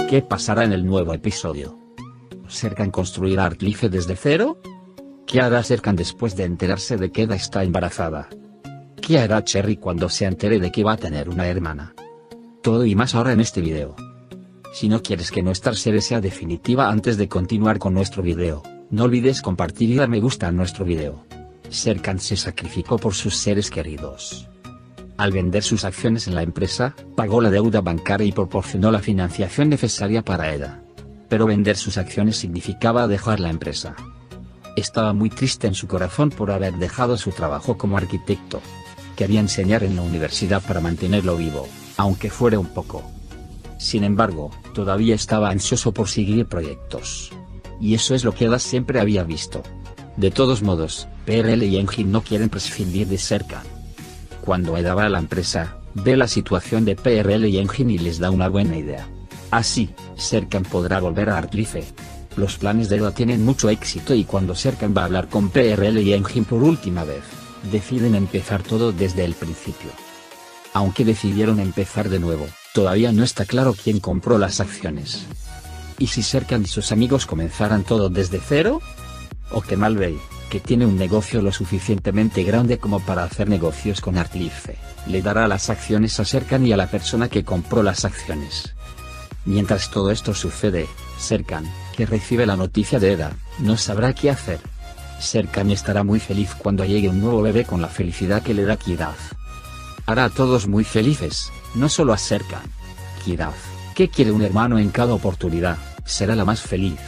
¿Qué pasará en el nuevo episodio? ¿Serkan construirá Artlife desde cero? ¿Qué hará Serkan después de enterarse de que Eda está embarazada? ¿Qué hará Cherry cuando se entere de que va a tener una hermana? Todo y más ahora en este video. Si no quieres que nuestra serie sea definitiva antes de continuar con nuestro video, no olvides compartir y dar me gusta a nuestro video. Serkan se sacrificó por sus seres queridos. Al vender sus acciones en la empresa, pagó la deuda bancaria y proporcionó la financiación necesaria para Eda. Pero vender sus acciones significaba dejar la empresa. Estaba muy triste en su corazón por haber dejado su trabajo como arquitecto. Quería enseñar en la universidad para mantenerlo vivo, aunque fuera un poco. Sin embargo, todavía estaba ansioso por seguir proyectos. Y eso es lo que Eda siempre había visto. De todos modos, PRL y Engin no quieren prescindir de Serkan. Cuando Eda va a la empresa, ve la situación de PRL y Engin y les da una buena idea. Así, Serkan podrá volver a Artlife. Los planes de Eda tienen mucho éxito y cuando Serkan va a hablar con PRL y Engin por última vez, deciden empezar todo desde el principio. Aunque decidieron empezar de nuevo, todavía no está claro quién compró las acciones. ¿Y si Serkan y sus amigos comenzaran todo desde cero? ¿O que Malbey, que tiene un negocio lo suficientemente grande como para hacer negocios con Artlife, le dará las acciones a Serkan y a la persona que compró las acciones? Mientras todo esto sucede, Serkan, que recibe la noticia de Eda, no sabrá qué hacer. Serkan estará muy feliz cuando llegue un nuevo bebé con la felicidad que le da Kiraz. Hará a todos muy felices, no solo a Serkan. Kiraz, que quiere un hermano en cada oportunidad, será la más feliz.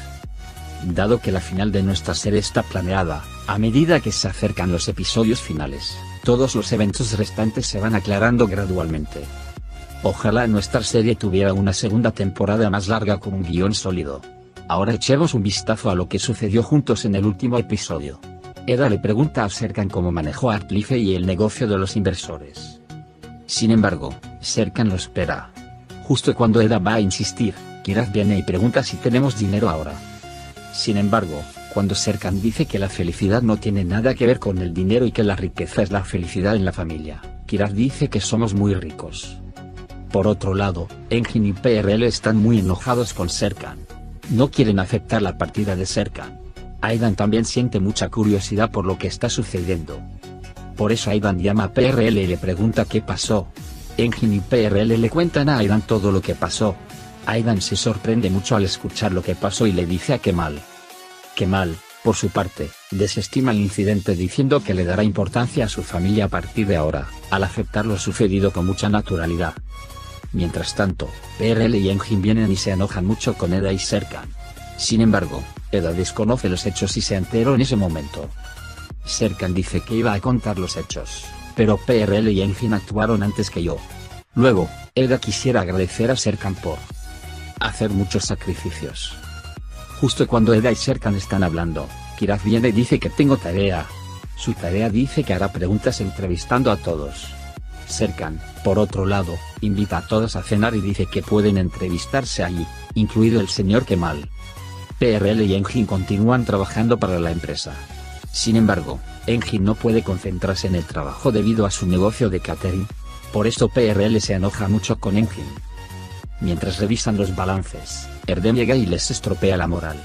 Dado que la final de nuestra serie está planeada, a medida que se acercan los episodios finales, todos los eventos restantes se van aclarando gradualmente. Ojalá nuestra serie tuviera una segunda temporada más larga con un guión sólido. Ahora echemos un vistazo a lo que sucedió juntos en el último episodio. Eda le pregunta a Serkan cómo manejó Artlife y el negocio de los inversores. Sin embargo, Serkan lo espera. Justo cuando Eda va a insistir, Kiraz viene y pregunta si tenemos dinero ahora. Sin embargo, cuando Serkan dice que la felicidad no tiene nada que ver con el dinero y que la riqueza es la felicidad en la familia, Kiraz dice que somos muy ricos. Por otro lado, Engin y PRL están muy enojados con Serkan. No quieren aceptar la partida de Serkan. Aidan también siente mucha curiosidad por lo que está sucediendo. Por eso Aidan llama a PRL y le pregunta qué pasó. Engin y PRL le cuentan a Aidan todo lo que pasó. Aidan se sorprende mucho al escuchar lo que pasó y le dice a Kemal. Kemal, por su parte, desestima el incidente diciendo que le dará importancia a su familia a partir de ahora, al aceptar lo sucedido con mucha naturalidad. Mientras tanto, PRL y Engin vienen y se enojan mucho con Eda y Serkan. Sin embargo, Eda desconoce los hechos y se enteró en ese momento. Serkan dice que iba a contar los hechos, pero PRL y Engin actuaron antes que yo. Luego, Eda quisiera agradecer a Serkan por hacer muchos sacrificios. Justo cuando Eda y Serkan están hablando, Kiraz viene y dice que tengo tarea. Su tarea dice que hará preguntas entrevistando a todos. Serkan, por otro lado, invita a todos a cenar y dice que pueden entrevistarse allí, incluido el señor Kemal. PRL y Engin continúan trabajando para la empresa. Sin embargo, Engin no puede concentrarse en el trabajo debido a su negocio de catering. Por esto PRL se enoja mucho con Engin. Mientras revisan los balances, Erdem llega y les estropea la moral.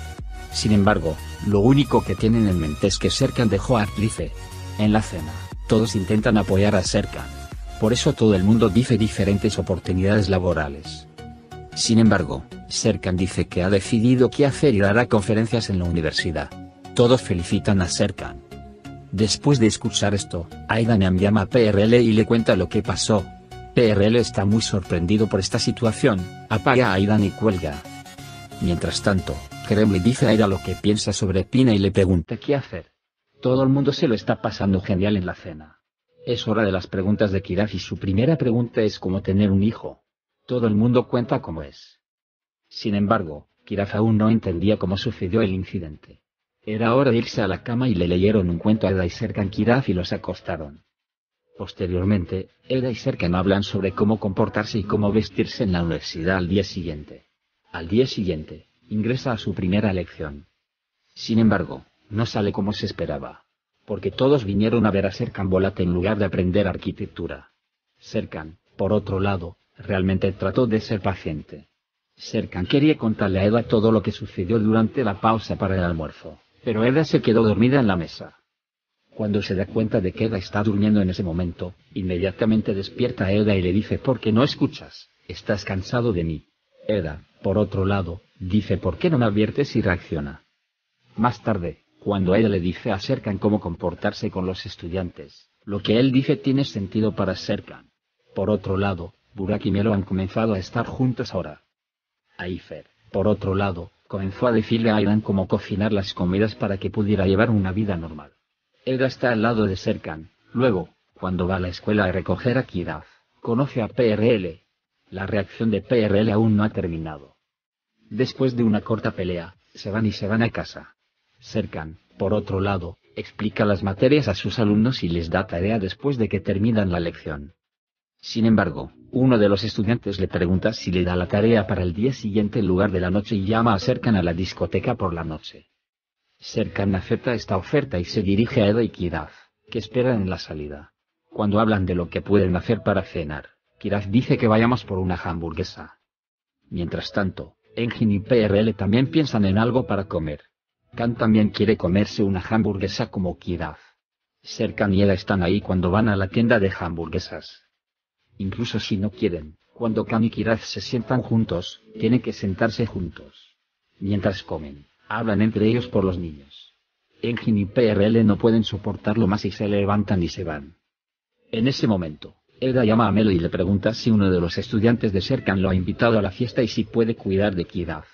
Sin embargo, lo único que tienen en mente es que Serkan dejó a Artlife. En la cena, todos intentan apoyar a Serkan. Por eso todo el mundo dice diferentes oportunidades laborales. Sin embargo, Serkan dice que ha decidido qué hacer y dará conferencias en la universidad. Todos felicitan a Serkan. Después de escuchar esto, Aidan llama a PRL y le cuenta lo que pasó. PRL está muy sorprendido por esta situación, apaga a Aidan y cuelga. Mientras tanto, Kerem le dice a Eda lo que piensa sobre Pina y le pregunta qué hacer. Todo el mundo se lo está pasando genial en la cena. Es hora de las preguntas de Kiraz y su primera pregunta es cómo tener un hijo. Todo el mundo cuenta cómo es. Sin embargo, Kiraz aún no entendía cómo sucedió el incidente. Era hora de irse a la cama y le leyeron un cuento a Eda y Serkan Kiraz y los acostaron. Posteriormente, Eda y Serkan hablan sobre cómo comportarse y cómo vestirse en la universidad al día siguiente. Al día siguiente, ingresa a su primera lección. Sin embargo, no sale como se esperaba. Porque todos vinieron a ver a Serkan Bolat en lugar de aprender arquitectura. Serkan, por otro lado, realmente trató de ser paciente. Serkan quería contarle a Eda todo lo que sucedió durante la pausa para el almuerzo, pero Eda se quedó dormida en la mesa. Cuando se da cuenta de que Eda está durmiendo en ese momento, inmediatamente despierta a Eda y le dice: ¿por qué no escuchas? ¿Estás cansado de mí? Eda, por otro lado, dice: ¿por qué no me adviertes? Y reacciona. Más tarde, cuando Eda le dice a Serkan cómo comportarse con los estudiantes, lo que él dice tiene sentido para Serkan. Por otro lado, Burak y Melo han comenzado a estar juntos ahora. Aifer, por otro lado, comenzó a decirle a Aidan cómo cocinar las comidas para que pudiera llevar una vida normal. Eda está al lado de Serkan. Luego, cuando va a la escuela a recoger a Kidaf, conoce a PRL. La reacción de PRL aún no ha terminado. Después de una corta pelea, se van a casa. Serkan, por otro lado, explica las materias a sus alumnos y les da tarea después de que terminan la lección. Sin embargo, uno de los estudiantes le pregunta si le da la tarea para el día siguiente en lugar de la noche y llama a Serkan a la discoteca por la noche. Serkan acepta esta oferta y se dirige a Eda y Kidaf, que esperan en la salida. Cuando hablan de lo que pueden hacer para cenar, Kidaf dice que vayamos por una hamburguesa. Mientras tanto, Engin y PRL también piensan en algo para comer. Khan también quiere comerse una hamburguesa como Kidaf. Serkan y Eda están ahí cuando van a la tienda de hamburguesas. Incluso si no quieren, cuando Khan y Kidaf se sientan juntos, tienen que sentarse juntos. Mientras comen, hablan entre ellos por los niños. Engin y PRL no pueden soportarlo más y se levantan y se van. En ese momento, Eda llama a Melo y le pregunta si uno de los estudiantes de Serkan lo ha invitado a la fiesta y si puede cuidar de Kidaf.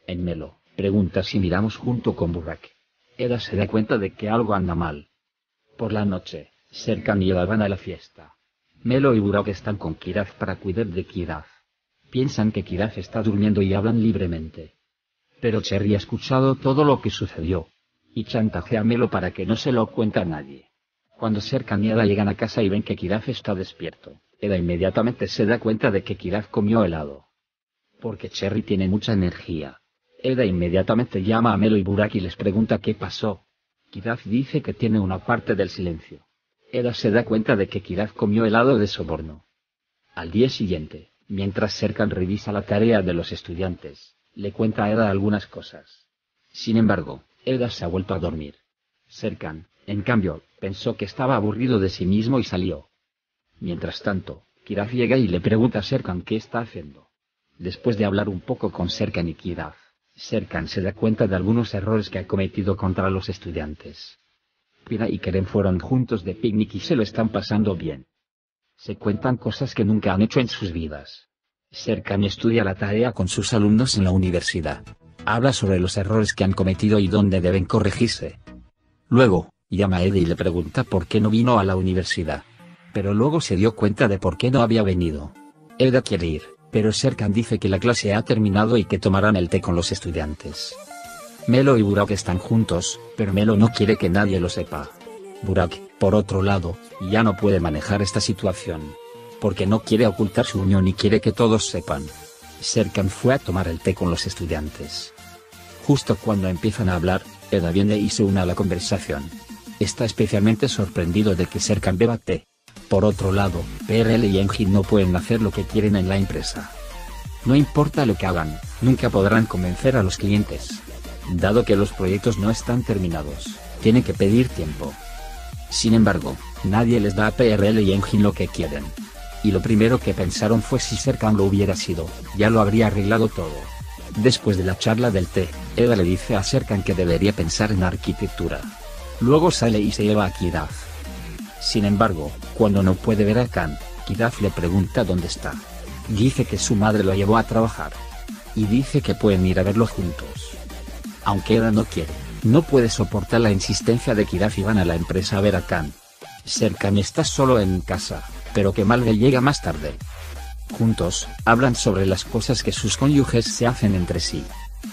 En Melo, pregunta si miramos junto con Burak. Eda se da cuenta de que algo anda mal. Por la noche, Serkan y Eda van a la fiesta. Melo y Burak están con Kidaf para cuidar de Kidaf. Piensan que Kidaf está durmiendo y hablan libremente. Pero Cherry ha escuchado todo lo que sucedió, y chantajea a Melo para que no se lo cuente a nadie. Cuando Serkan y Eda llegan a casa y ven que Kidaf está despierto, Eda inmediatamente se da cuenta de que Kidaf comió helado. Porque Cherry tiene mucha energía. Eda inmediatamente llama a Melo y Burak y les pregunta qué pasó. Kidaf dice que tiene una parte del silencio. Eda se da cuenta de que Kidaf comió helado de soborno. Al día siguiente, mientras Serkan revisa la tarea de los estudiantes, le cuenta a Eda algunas cosas. Sin embargo, Eda se ha vuelto a dormir. Serkan, en cambio, pensó que estaba aburrido de sí mismo y salió. Mientras tanto, Kidaf llega y le pregunta a Serkan qué está haciendo. Después de hablar un poco con Serkan y Kidaf, Serkan se da cuenta de algunos errores que ha cometido contra los estudiantes. Pira y Kerem fueron juntos de picnic y se lo están pasando bien. Se cuentan cosas que nunca han hecho en sus vidas. Serkan estudia la tarea con sus alumnos en la universidad. Habla sobre los errores que han cometido y dónde deben corregirse. Luego, llama a Eda y le pregunta por qué no vino a la universidad. Pero luego se dio cuenta de por qué no había venido. Eda quiere ir, pero Serkan dice que la clase ha terminado y que tomarán el té con los estudiantes. Melo y Burak están juntos, pero Melo no quiere que nadie lo sepa. Burak, por otro lado, ya no puede manejar esta situación. Porque no quiere ocultar su unión y quiere que todos sepan. Serkan fue a tomar el té con los estudiantes. Justo cuando empiezan a hablar, Eda viene y se une a la conversación. Está especialmente sorprendido de que Serkan beba té. Por otro lado, PRL y Engin no pueden hacer lo que quieren en la empresa. No importa lo que hagan, nunca podrán convencer a los clientes. Dado que los proyectos no están terminados, tienen que pedir tiempo. Sin embargo, nadie les da a PRL y Engin lo que quieren. Y lo primero que pensaron fue si Serkan lo hubiera sido, ya lo habría arreglado todo. Después de la charla del té, Eda le dice a Serkan que debería pensar en arquitectura. Luego sale y se lleva a Kidaf. Sin embargo, cuando no puede ver a Khan, Kidaf le pregunta dónde está. Dice que su madre lo llevó a trabajar. Y dice que pueden ir a verlo juntos. Aunque Eda no quiere, no puede soportar la insistencia de Kidaf y van a la empresa a ver a Khan. Serkan está solo en casa, pero que Malve llega más tarde. Juntos, hablan sobre las cosas que sus cónyuges se hacen entre sí.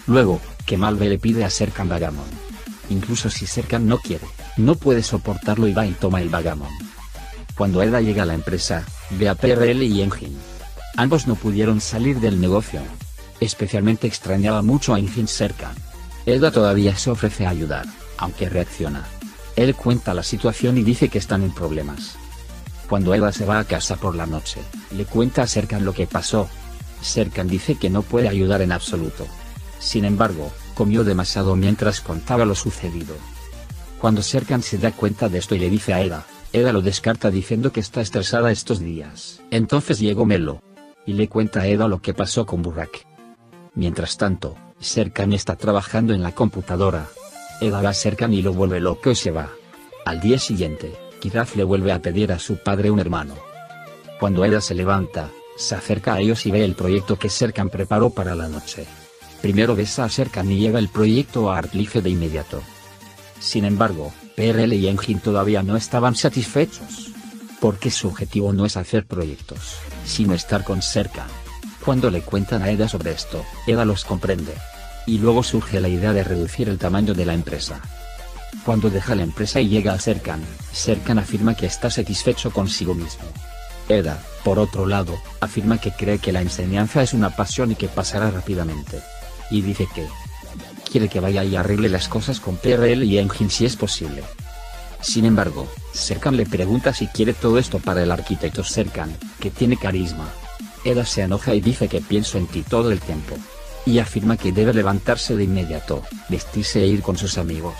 Luego, que Malve le pide a Serkan Vagamon. Incluso si Serkan no quiere, no puede soportarlo y va y toma el Vagamon. Cuando Eda llega a la empresa, ve a PRL y Engin. Ambos no pudieron salir del negocio. Especialmente extrañaba mucho a Engin Serkan. Eda todavía se ofrece a ayudar, aunque reacciona. Él cuenta la situación y dice que están en problemas. Cuando Eda se va a casa por la noche, le cuenta a Serkan lo que pasó. Serkan dice que no puede ayudar en absoluto. Sin embargo, comió demasiado mientras contaba lo sucedido. Cuando Serkan se da cuenta de esto y le dice a Eda lo descarta diciendo que está estresada estos días. Entonces llegó Melo y le cuenta a Eda lo que pasó con Burak. Mientras tanto, Serkan está trabajando en la computadora. Eda va a Serkan y lo vuelve loco y se va. Al día siguiente, Kiraf le vuelve a pedir a su padre un hermano. Cuando Eda se levanta, se acerca a ellos y ve el proyecto que Serkan preparó para la noche. Primero besa a Serkan y lleva el proyecto a Artlife de inmediato. Sin embargo, PRL y Engin todavía no estaban satisfechos. Porque su objetivo no es hacer proyectos, sino estar con Serkan. Cuando le cuentan a Eda sobre esto, Eda los comprende. Y luego surge la idea de reducir el tamaño de la empresa. Cuando deja la empresa y llega a Serkan, Serkan afirma que está satisfecho consigo mismo. Eda, por otro lado, afirma que cree que la enseñanza es una pasión y que pasará rápidamente. Y dice que quiere que vaya y arregle las cosas con PRL y Engin si es posible. Sin embargo, Serkan le pregunta si quiere todo esto para el arquitecto Serkan, que tiene carisma. Eda se enoja y dice que pienso en ti todo el tiempo. Y afirma que debe levantarse de inmediato, vestirse e ir con sus amigos.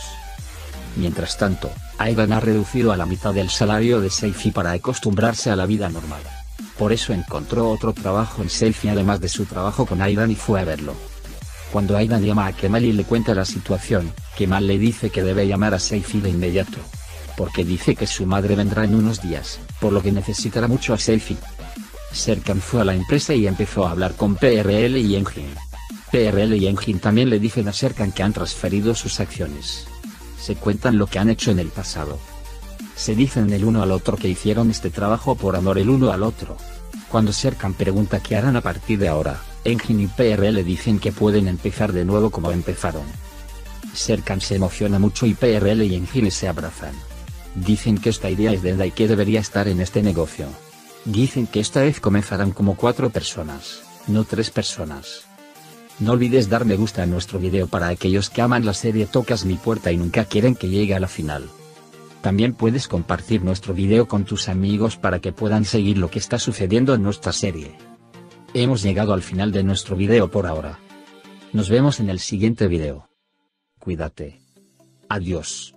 Mientras tanto, Aidan ha reducido a la mitad el salario de Seifi para acostumbrarse a la vida normal. Por eso encontró otro trabajo en Seifi además de su trabajo con Aidan y fue a verlo. Cuando Aidan llama a Kemal y le cuenta la situación, Kemal le dice que debe llamar a Seifi de inmediato. Porque dice que su madre vendrá en unos días, por lo que necesitará mucho a Seifi. Serkan fue a la empresa y empezó a hablar con PRL y Engin. PRL y Engin también le dicen a Serkan que han transferido sus acciones. Se cuentan lo que han hecho en el pasado. Se dicen el uno al otro que hicieron este trabajo por amor el uno al otro. Cuando Serkan pregunta qué harán a partir de ahora, Engin y PRL dicen que pueden empezar de nuevo como empezaron. Serkan se emociona mucho y PRL y Engin se abrazan. Dicen que esta idea es de Eda y que debería estar en este negocio. Dicen que esta vez comenzarán como 4 personas, no 3 personas. No olvides dar me gusta a nuestro video para aquellos que aman la serie Tocas mi puerta y nunca quieren que llegue a la final. También puedes compartir nuestro video con tus amigos para que puedan seguir lo que está sucediendo en nuestra serie. Hemos llegado al final de nuestro video por ahora. Nos vemos en el siguiente video. Cuídate. Adiós.